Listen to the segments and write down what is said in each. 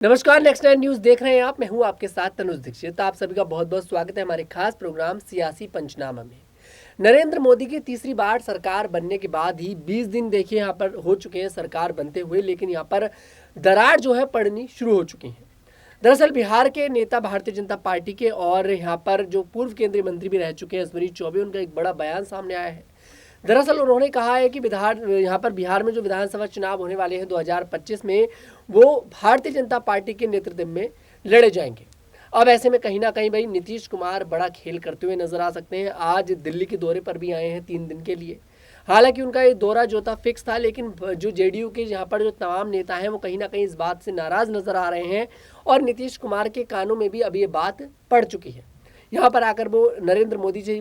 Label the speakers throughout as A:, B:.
A: नमस्कार, next nine news देख रहे हैं आप। मैं हूं आपके साथ तनुज दीक्षित। आप सभी का बहुत बहुत स्वागत है हमारे खास प्रोग्राम सियासी पंचनामा में। नरेंद्र मोदी की तीसरी बार सरकार बनने के बाद ही 20 दिन देखिए यहाँ पर हो चुके हैं सरकार बनते हुए, लेकिन यहाँ पर दरार जो है पड़नी शुरू हो चुकी है। दरअसल बिहार के नेता भारतीय जनता पार्टी के और यहाँ पर जो पूर्व केंद्रीय मंत्री भी रह चुके हैं अश्विनी चौबे, उनका एक बड़ा बयान सामने आया है। दरअसल उन्होंने कहा है कि यहाँ पर बिहार में जो विधानसभा चुनाव होने वाले हैं 2025 में, वो भारतीय जनता पार्टी के नेतृत्व में लड़े जाएंगे। अब ऐसे में कहीं ना कहीं भाई नीतीश कुमार बड़ा खेल करते हुए नजर आ सकते हैं। आज दिल्ली के दौरे पर भी आए हैं 3 दिन के लिए। हालांकि उनका ये दौरा जो था फिक्स था, लेकिन जो जेडीयू के यहाँ पर जो तमाम नेता हैं वो कहीं ना कहीं इस बात से नाराज नजर आ रहे हैं और नीतीश कुमार के कानों में भी अब ये बात पड़ चुकी है। यहाँ पर आकर वो नरेंद्र मोदी से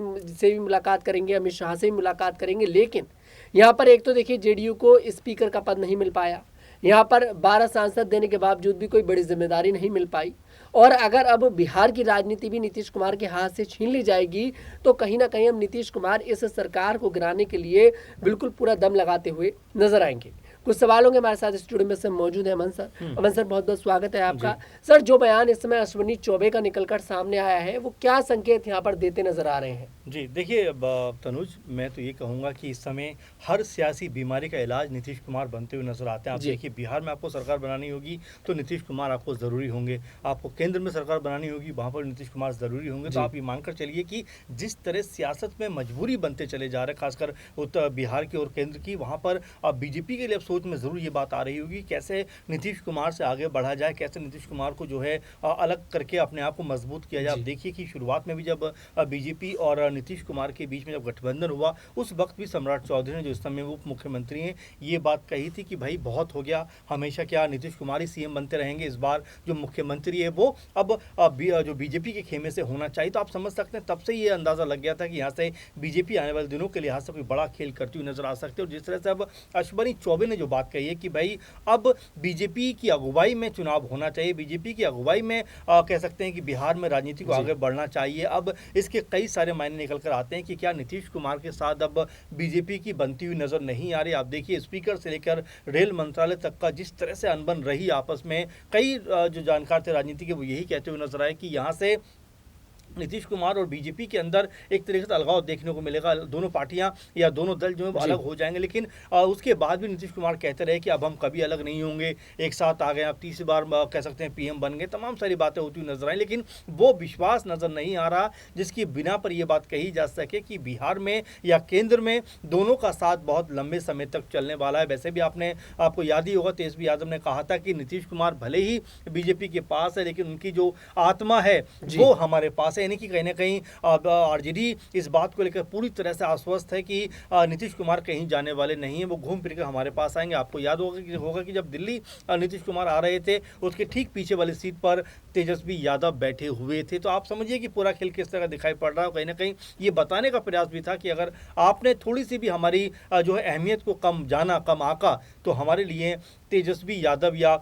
A: भी मुलाकात करेंगे, अमित शाह से भी मुलाकात करेंगे, लेकिन यहाँ पर एक तो देखिए जेडीयू को स्पीकर का पद नहीं मिल पाया। यहाँ पर 12 सांसद देने के बावजूद भी कोई बड़ी जिम्मेदारी नहीं मिल पाई। और अगर अब बिहार की राजनीति भी नीतीश कुमार के हाथ से छीन ली जाएगी तो कहीं ना कहीं अब नीतीश कुमार इस सरकार को गिराने के लिए बिल्कुल पूरा दम लगाते हुए नजर आएंगे। कुछ सवाल होंगे हमारे साथ स्टूडियो में से मौजूद है अमन सर। अमन सर, बहुत बहुत स्वागत है आपका। सर, जो बयान इस समय अश्विनी चौबे का निकलकर सामने आया है वो क्या संकेत यहाँ पर देते नजर आ रहे हैं?
B: जी देखिए, अब तनुज, मैं तो ये कहूँगा कि इस समय हर सियासी बीमारी का इलाज नीतीश कुमार बनते हुए नजर आते हैं। आप देखिए, बिहार में आपको सरकार बनानी होगी तो नीतीश कुमार आपको ज़रूरी होंगे, आपको केंद्र में सरकार बनानी होगी वहाँ पर नीतीश कुमार ज़रूरी होंगे। तो आप ये मानकर चलिए कि जिस तरह सियासत में मजबूरी बनते चले जा रहे हैं, खासकर उत्तर बिहार की और केंद्र की, वहाँ पर बीजेपी के लिए अब सोच में ज़रूर ये बात आ रही होगी कैसे नीतीश कुमार से आगे बढ़ा जाए, कैसे नीतीश कुमार को जो है अलग करके अपने आप को मजबूत किया जाए। आप देखिए कि शुरुआत में भी जब बीजेपी और नीतीश कुमार के बीच में जब गठबंधन हुआ, उस वक्त भी सम्राट चौधरी ने, जो इस समय उप मुख्यमंत्री हैं, ये बात कही थी कि भाई बहुत हो गया, हमेशा क्या नीतीश कुमार ही सीएम बनते रहेंगे, इस बार जो मुख्यमंत्री है वो अब जो बीजेपी के खेमे से होना चाहिए। तो आप समझ सकते हैं तब से ये अंदाजा लग गया था कि यहाँ से बीजेपी आने वाले दिनों के लिहाज से कोई बड़ा खेल करती हुई नजर आ सकती है। और जिस तरह से अब अश्विनी चौबे ने जो बात कही है कि भाई अब बीजेपी की अगुवाई में चुनाव होना चाहिए, बीजेपी की अगुवाई में कह सकते हैं कि बिहार में राजनीति को आगे बढ़ना चाहिए। अब इसके कई सारे मायने निकल कर आते हैं कि क्या नीतीश कुमार के साथ अब बीजेपी की बनती हुई नजर नहीं आ रही। आप देखिए, स्पीकर से लेकर रेल मंत्रालय तक का जिस तरह से अनबन रही आपस में, कई जो जानकार थे राजनीति के वो यही कहते हुए नजर आए कि यहाँ से नीतीश कुमार और बीजेपी के अंदर एक तरीके से अलगाव देखने को मिलेगा, दोनों पार्टियां या दोनों दल जो है अलग हो जाएंगे। लेकिन उसके बाद भी नीतीश कुमार कहते रहे कि अब हम कभी अलग नहीं होंगे, एक साथ आ गए, अब तीसरी बार कह सकते हैं पीएम बन गए, तमाम सारी बातें होती हुई नजर आई। लेकिन वो विश्वास नजर नहीं आ रहा जिसकी बिना पर यह बात कही जा सके कि बिहार में या केंद्र में दोनों का साथ बहुत लंबे समय तक चलने वाला है। वैसे भी आपको याद ही होगा, तेजस्वी यादव ने कहा था कि नीतीश कुमार भले ही बीजेपी के पास है लेकिन उनकी जो आत्मा है वो हमारे पास है। यानी कि कहीं ना कहीं आरजेडी इस बात को लेकर पूरी तरह से आश्वस्त है कि नीतीश कुमार कहीं जाने वाले नहीं है, वो घूम फिर कर हमारे पास आएंगे। आपको याद होगा कि जब दिल्ली नीतीश कुमार आ रहे थे, उसके ठीक पीछे वाली सीट पर तेजस्वी यादव बैठे हुए थे। तो आप समझिए कि पूरा खेल किस तरह दिखाई पड़ रहा है। कहीं ना कहीं ये बताने का प्रयास भी था कि अगर आपने थोड़ी सी भी हमारी जो है अहमियत को कम जाना, कम आका, तो हमारे लिए तेजस्वी यादव या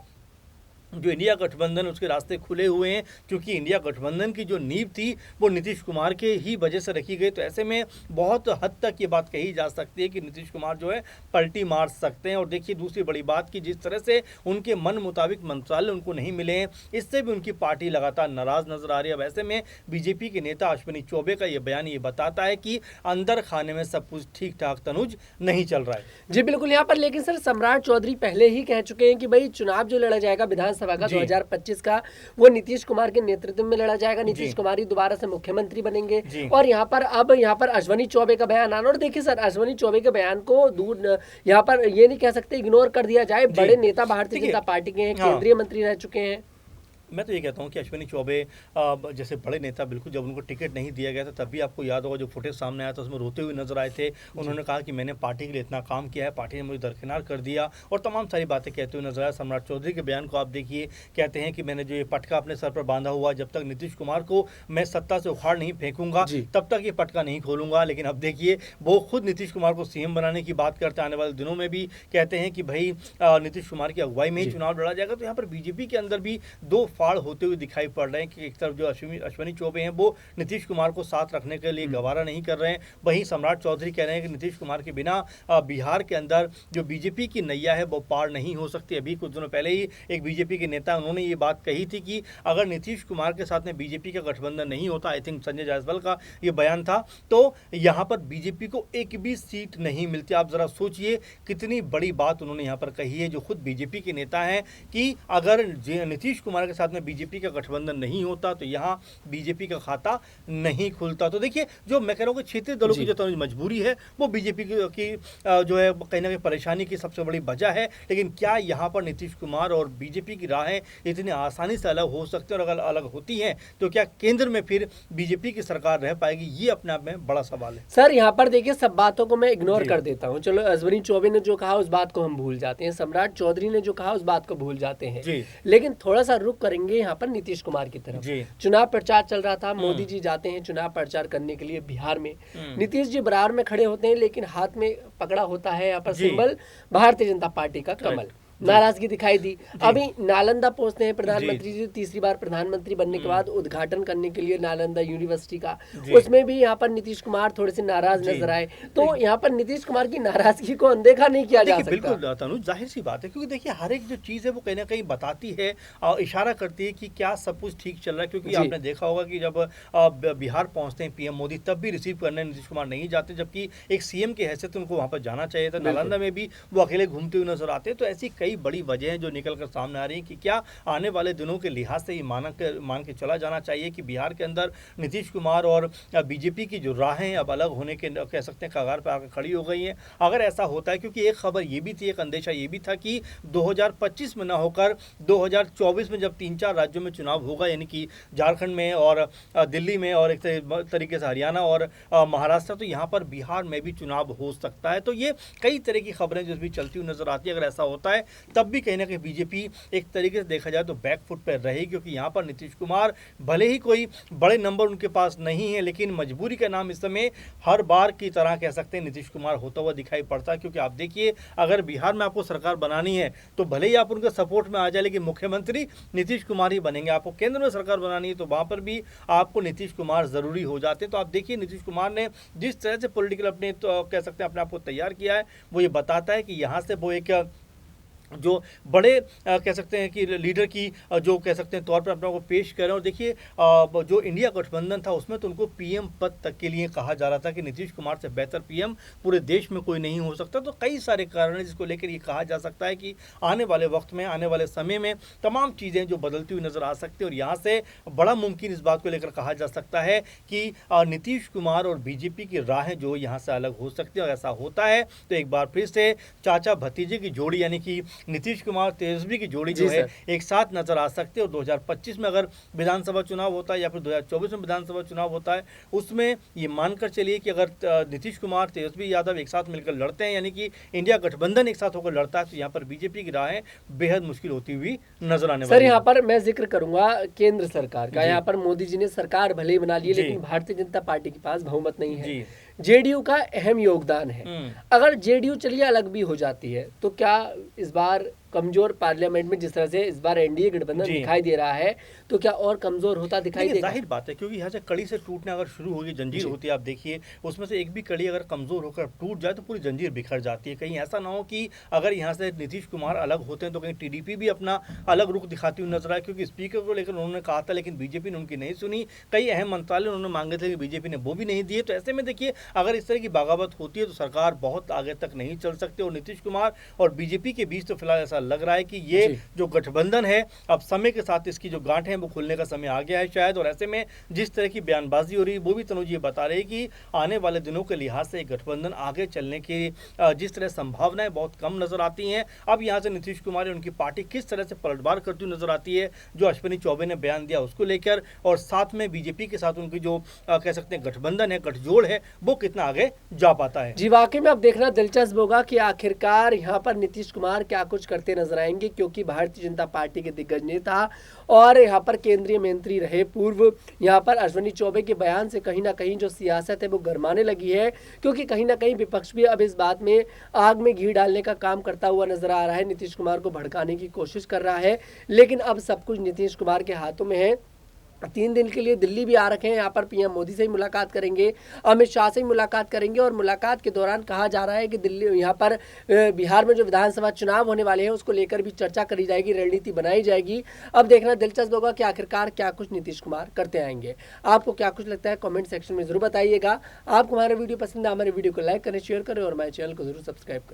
B: जो इंडिया गठबंधन उसके रास्ते खुले हुए हैं, क्योंकि इंडिया गठबंधन की जो नींव थी वो नीतीश कुमार के ही वजह से रखी गई। तो ऐसे में बहुत हद तक ये बात कही जा सकती है कि नीतीश कुमार जो है पलटी मार सकते हैं। और देखिए, दूसरी बड़ी बात कि जिस तरह से उनके मन मुताबिक मंत्रालय उनको नहीं मिले हैं, इससे भी उनकी पार्टी लगातार नाराज नजर आ रही है। वैसे में बीजेपी के नेता अश्विनी चौबे का ये बयान ये बताता है कि अंदर खाने में सब कुछ ठीक ठाक तनुज नहीं चल रहा है।
A: जी बिल्कुल, यहाँ पर लेकिन सर सम्राट चौधरी पहले ही कह चुके हैं कि भाई चुनाव जो लड़ा जाएगा विधानसभा का 2025 का, वो नीतीश कुमार के नेतृत्व में लड़ा जाएगा। नीतीश कुमार ही दोबारा से मुख्यमंत्री बनेंगे। और यहाँ पर अश्विनी चौबे का बयान आना, और देखिए सर, अश्विनी चौबे के बयान को दूर यहाँ पर ये नहीं कह सकते इग्नोर कर दिया जाए। बड़े नेता भारतीय जनता पार्टी के हैं, केंद्रीय मंत्री रह चुके हैं।
B: मैं तो ये कहता हूँ कि अश्विनी चौबे जैसे बड़े नेता, बिल्कुल जब उनको टिकट नहीं दिया गया था तब भी आपको याद होगा जो फुटेज सामने आया था उसमें रोते हुए नजर आए थे। उन्होंने कहा कि मैंने पार्टी के लिए इतना काम किया है, पार्टी ने मुझे दरकिनार कर दिया, और तमाम सारी बातें कहते हुए नजर आए। सम्राट चौधरी के बयान को आप देखिए, कहते हैं कि मैंने जो ये पटका अपने सर पर बांधा हुआ, जब तक नीतीश कुमार को मैं सत्ता से उखाड़ नहीं फेंकूंगा तब तक ये पटका नहीं खोलूंगा। लेकिन अब देखिए, वो खुद नीतीश कुमार को सीएम बनाने की बात करते, आने वाले दिनों में भी कहते हैं कि भाई नीतीश कुमार की अगुवाई में ही चुनाव लड़ा जाएगा। तो यहाँ पर बीजेपी के अंदर भी दो फाड़ होते हुए दिखाई पड़ रहे हैं कि एक तरफ जो अश्विनी चौबे हैं वो नीतीश कुमार को साथ रखने के लिए गवारा नहीं कर रहे हैं, वहीं सम्राट चौधरी कह रहे हैं कि नीतीश कुमार के बिना बिहार के अंदर जो बीजेपी की नैया है वो पार नहीं हो सकती। अभी कुछ दिनों पहले ही एक बीजेपी के नेता उन्होंने ये बात कही थी कि अगर नीतीश कुमार के साथ में बीजेपी का गठबंधन नहीं होता, आई थिंक संजय जायसवाल का ये बयान था, तो यहाँ पर बीजेपी को एक भी सीट नहीं मिलती। आप जरा सोचिए कितनी बड़ी बात उन्होंने यहाँ पर कही है, जो खुद बीजेपी के नेता हैं, कि अगर नीतीश कुमार के साथ में बीजेपी का गठबंधन नहीं होता तो यहाँ बीजेपी का खाता नहीं खुलता। तो देखिए, जो मैं कह रहा हूँ कि क्षेत्रीय दलों की जो मजबूरी है वो बीजेपी की जो है कहीं ना कहीं परेशानी की सबसे बड़ी वजह है। लेकिन क्या यहाँ पर नीतीश कुमार और बीजेपी की राहें इतनी आसानी से अलग हो सकती हैं, और अगर अलग होती हैं तो क्या केंद्र में फिर बीजेपी की सरकार रह पाएगी, ये अपने आप में बड़ा सवाल है।
A: सर यहाँ पर देखिए, सब बातों को मैं इग्नोर कर देता हूँ। चलो, अश्विनी चौबे ने जो कहा उस बात को हम भूल जाते हैं, सम्राट चौधरी ने जो कहा उस बात को भूल जाते हैं, लेकिन थोड़ा सा रुक करेंगे यहाँ पर नीतीश कुमार की तरफ। चुनाव प्रचार चल रहा था, मोदी जी जाते हैं चुनाव प्रचार करने के लिए बिहार में, नीतीश जी बराबर में खड़े होते हैं, लेकिन हाथ में पकड़ा होता है यहाँ पर सिंबल भारतीय जनता पार्टी का कमल। नाराजगी दिखाई दी। अभी नालंदा पहुंचते हैं प्रधानमंत्री जी, तीसरी बार प्रधानमंत्री बनने के बाद उद्घाटन करने के लिए नालंदा यूनिवर्सिटी का, उसमें भी यहाँ पर नीतीश कुमार थोड़े से नाराज नजर आए। तो यहाँ पर नीतीश कुमार की नाराजगी को अनदेखा नहीं किया जा सकता।
B: बिल्कुल तनुज, जाहिर सी बात है, क्योंकि देखिए हर एक जो चीज है वो कहीं ना कहीं बताती है और इशारा करती है कि क्या सब कुछ ठीक चल रहा है। क्योंकि आपने देखा होगा कि जब बिहार पहुंचते हैं पीएम मोदी, तब भी रिसीव करने नीतीश कुमार नहीं जाते, जबकि एक सीएम की हैसियत उनको वहां पर जाना चाहिए था। नालंदा में भी वो अकेले घूमते हुए नजर आते हैं। तो ऐसी कई बड़ी वजह है जो निकल कर सामने आ रही है कि क्या आने वाले दिनों के लिहाज से ये मान के चला जाना चाहिए कि बिहार के अंदर नीतीश कुमार और बीजेपी की जो राहें अब अलग होने के कह सकते हैं कगार पर आकर खड़ी हो गई हैं। अगर ऐसा होता है, क्योंकि एक खबर ये भी थी, एक अंदेशा ये भी था कि 2025 में ना होकर 2024 में जब 3-4 राज्यों में चुनाव होगा, यानी कि झारखंड में और दिल्ली में और एक तरीके से हरियाणा और महाराष्ट्र, तो यहाँ पर बिहार में भी चुनाव हो सकता है। तो ये कई तरह की खबरें जो भी चलती हुई नजर आती है। अगर ऐसा होता है तब भी कहीं ना कहीं बीजेपी एक तरीके से देखा जाए तो बैकफुट पर रहेगी, क्योंकि यहाँ पर नीतीश कुमार भले ही कोई बड़े नंबर उनके पास नहीं है, लेकिन मजबूरी का नाम इस समय हर बार की तरह कह सकते हैं नीतीश कुमार होता हुआ दिखाई पड़ता है। क्योंकि आप देखिए, अगर बिहार में आपको सरकार बनानी है तो भले ही आप उनके सपोर्ट में आ जाए, लेकिन मुख्यमंत्री नीतीश कुमार ही बनेंगे। आपको केंद्र में सरकार बनानी है तो वहां पर भी आपको नीतीश कुमार जरूरी हो जाते हैं। तो आप देखिए, नीतीश कुमार ने जिस तरह से पॉलिटिकल अपने तो कह सकते हैं अपने आप को तैयार किया है, वो ये बताता है कि यहाँ से वो एक जो बड़े कह सकते हैं कि लीडर की जो कह सकते हैं तौर पर अपने को पेश कर रहे हैं। और देखिए, जो इंडिया गठबंधन था उसमें तो उनको पीएम पद तक के लिए कहा जा रहा था कि नीतीश कुमार से बेहतर पीएम पूरे देश में कोई नहीं हो सकता। तो कई सारे कारण हैं जिसको लेकर ये कहा जा सकता है कि आने वाले वक्त में, आने वाले समय में तमाम चीज़ें जो बदलती हुई नजर आ सकती है। और यहाँ से बड़ा मुमकिन इस बात को लेकर कहा जा सकता है कि नीतीश कुमार और बीजेपी की राहें जो यहाँ से अलग हो सकती है। और ऐसा होता है तो एक बार फिर से चाचा भतीजे की जोड़ी यानी कि नीतीश कुमार तेजस्वी की जोड़ी जो है एक साथ नजर आ सकती है। और 2025 में अगर विधानसभा चुनाव होता है या फिर 2024 में विधानसभा चुनाव होता है, उसमें ये मानकर चलिए कि अगर नीतीश कुमार तेजस्वी यादव एक साथ मिलकर लड़ते हैं, यानी कि इंडिया गठबंधन एक साथ होकर लड़ता है, तो यहाँ पर बीजेपी की राहें बेहद मुश्किल होती हुई नजर आने वाली है।
A: सर, यहाँ पर मैं जिक्र करूंगा केंद्र सरकार का। यहाँ पर मोदी जी ने सरकार भले ही बना ली है, लेकिन भारतीय जनता पार्टी के पास बहुमत नहीं है। जेडीयू का अहम योगदान है। अगर जेडीयू चलिए अलग भी हो जाती है तो क्या इस बार कमजोर पार्लियामेंट में जिस तरह से इस बार एनडीए गठबंधन दिखाई दे रहा है, तो क्या और कमजोर होता दिखाई देगा?
B: जाहिर बात है, क्योंकि यहाँ से कड़ी से टूटने अगर शुरू होगी, जंजीर होती है, आप देखिए उसमें से एक भी कड़ी अगर कमजोर होकर टूट जाए तो पूरी जंजीर बिखर जाती है। कहीं ऐसा ना हो कि अगर यहाँ से नीतीश कुमार अलग होते हैं तो कहीं टीडीपी भी अपना अलग रुख दिखाती हुई नजर आए। क्योंकि स्पीकर को लेकर उन्होंने कहा था, लेकिन बीजेपी ने उनकी नहीं सुनी। कई अहम मंत्रालय उन्होंने मांगे थे, बीजेपी ने वो भी नहीं दिए। तो ऐसे में देखिए, अगर इस तरह की बगावत होती है तो सरकार बहुत आगे तक नहीं चल सकती। और नीतीश कुमार और बीजेपी के बीच तो फिलहाल ऐसा लग रहा है कि ये जो गठबंधन है, अब समय के साथ इसकी जो गांठ है वो खुलने का समय आ गया है शायद। और ऐसे में जिस तरह की बयानबाजी हो रही है वो भी तनुज ये बता रही है कि आने वाले दिनों के लिहाज से गठबंधन आगे चलने की जिस तरह संभावनाएं बहुत कम नजर आती हैं। अब यहाँ से नीतीश कुमार उनकी पार्टी किस तरह से पलटवार करती हुई नजर आती है, जो अश्विनी चौबे ने बयान दिया उसको लेकर, और साथ में बीजेपी के साथ उनकी जो कह सकते हैं गठबंधन है, गठजोड़ है, वो कितना आगे जा पाता है।
A: जी वाकई में अब देखना दिलचस्प होगा कि आखिरकार यहाँ पर नीतीश कुमार क्या कुछ करते करते नजर आएंगे, क्योंकि भारतीय जनता पार्टी के दिग्गज नेता और यहाँ पर केंद्रीय मंत्री रहे पूर्व यहाँ पर अश्विनी चौबे के बयान से कहीं ना कहीं जो सियासत है वो गरमाने लगी है, क्योंकि कहीं ना कहीं विपक्ष भी अब इस बात में आग में घी डालने का काम करता हुआ नजर आ रहा है, नीतीश कुमार को भड़काने की कोशिश कर रहा है। लेकिन अब सब कुछ नीतीश कुमार के हाथों में है। 3 दिन के लिए दिल्ली भी आ रखे हैं, यहाँ पर पीएम मोदी से ही मुलाकात करेंगे, अमित शाह से ही मुलाकात करेंगे और मुलाकात के दौरान कहा जा रहा है कि दिल्ली यहाँ पर बिहार में जो विधानसभा चुनाव होने वाले हैं उसको लेकर भी चर्चा करी जाएगी, रणनीति बनाई जाएगी। अब देखना दिलचस्प होगा कि आखिरकार क्या कुछ नीतीश कुमार करते आएंगे। आपको क्या कुछ लगता है कॉमेंट सेक्शन में जरूर बताइएगा। आपको हमारा वीडियो पसंद है, हमारे वीडियो को लाइक करें, शेयर करें और हमारे चैनल को जरूर सब्सक्राइब करें।